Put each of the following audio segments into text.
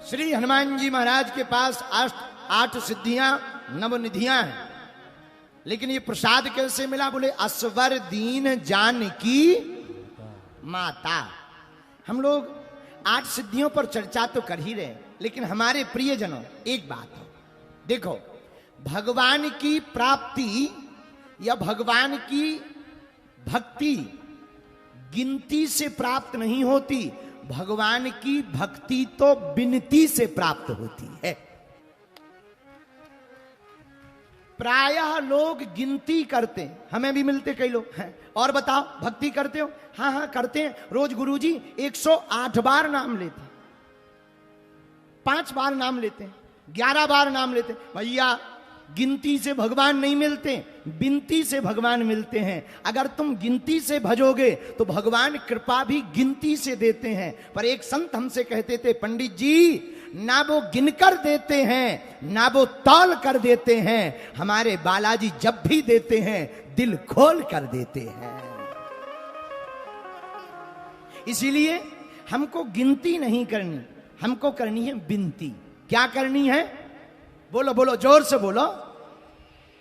श्री हनुमान जी महाराज के पास 8 सिद्धियां नवनिधियां हैं, लेकिन ये प्रसाद कैसे मिला? बोले असवर दीन जानकी माता। हम लोग 8 सिद्धियों पर चर्चा तो कर ही रहे, लेकिन हमारे प्रियजनों एक बात है, देखो, भगवान की प्राप्ति या भगवान की भक्ति गिनती से प्राप्त नहीं होती, भगवान की भक्ति तो विनती से प्राप्त होती है। प्रायः लोग गिनती करते हैं, हमें भी मिलते कई लोग हैं, और बताओ भक्ति करते हो? हाँ हाँ करते हैं, रोज गुरुजी 108 बार नाम लेते हैं, 5 बार नाम लेते हैं, 11 बार नाम लेते हैं। भैया गिनती से भगवान नहीं मिलते, बिनती से भगवान मिलते हैं। अगर तुम गिनती से भजोगे तो भगवान कृपा भी गिनती से देते हैं। पर एक संत हमसे कहते थे, पंडित जी ना वो गिनकर देते हैं ना वो तौल कर देते हैं, हमारे बालाजी जब भी देते हैं दिल खोल कर देते हैं। इसीलिए हमको गिनती नहीं करनी, हमको करनी है विनती। क्या करनी है? बोलो बोलो, जोर से बोलो,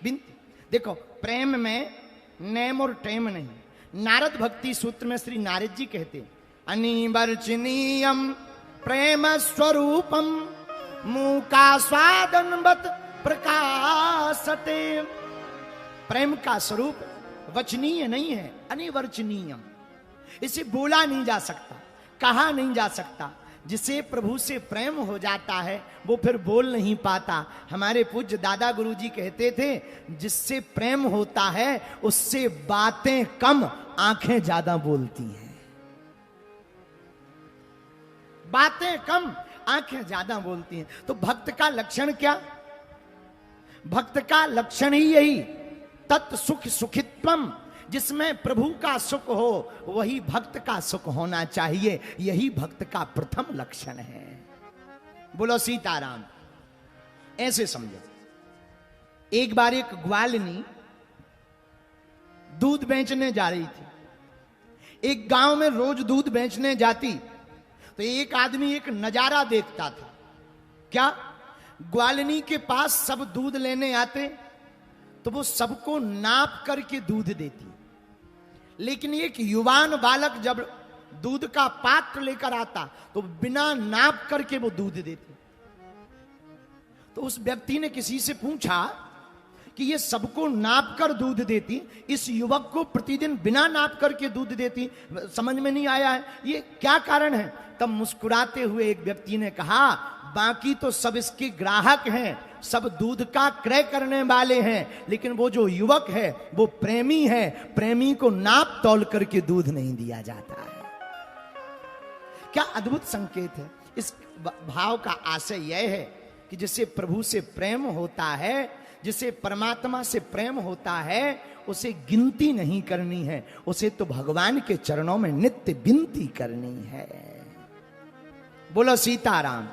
विनती। देखो प्रेम में नेम और टेम नहीं। नारद भक्ति सूत्र में श्री नारद जी कहते, अनिवर्चनीयम प्रेम स्वरूपम मूका स्वादनवत प्रकाशते। प्रेम का स्वरूप वचनीय नहीं है, अनिवर्चनीयम। इसे बोला नहीं जा सकता, कहा नहीं जा सकता। जिसे प्रभु से प्रेम हो जाता है वो फिर बोल नहीं पाता। हमारे पूज्य दादा गुरुजी कहते थे, जिससे प्रेम होता है उससे बातें कम आंखें ज्यादा बोलती हैं। बातें कम आंखें ज्यादा बोलती हैं। तो भक्त का लक्षण क्या? भक्त का लक्षण ही यही, तत् सुख सुखित्वम। जिसमें प्रभु का सुख हो वही भक्त का सुख होना चाहिए। यही भक्त का प्रथम लक्षण है। बोलो सीताराम। ऐसे समझो, एक बार एक ग्वालिनी दूध बेचने जा रही थी। एक गांव में रोज दूध बेचने जाती तो एक आदमी एक नजारा देखता था। क्या? ग्वालिनी के पास सब दूध लेने आते तो वो सबको नाप करके दूध देती, लेकिन एक युवान बालक जब दूध का पात्र लेकर आता तो बिना नाप करके वो दूध देते। तो उस व्यक्ति ने किसी से पूछा कि ये सबको नाप कर दूध देती, इस युवक को प्रतिदिन बिना नाप करके दूध देती, समझ में नहीं आया है, ये क्या कारण है? तब मुस्कुराते हुए एक व्यक्ति ने कहा, बाकी तो सब इसके ग्राहक हैं, सब दूध का क्रय करने वाले हैं, लेकिन वो जो युवक है वो प्रेमी है, प्रेमी को नाप तौल करके दूध नहीं दिया जाता है। क्या अद्भुत संकेत है। इस भाव का आशय यह है कि जिसे प्रभु से प्रेम होता है, जिसे परमात्मा से प्रेम होता है, उसे गिनती नहीं करनी है, उसे तो भगवान के चरणों में नित्य विनती करनी है। बोलो सीताराम।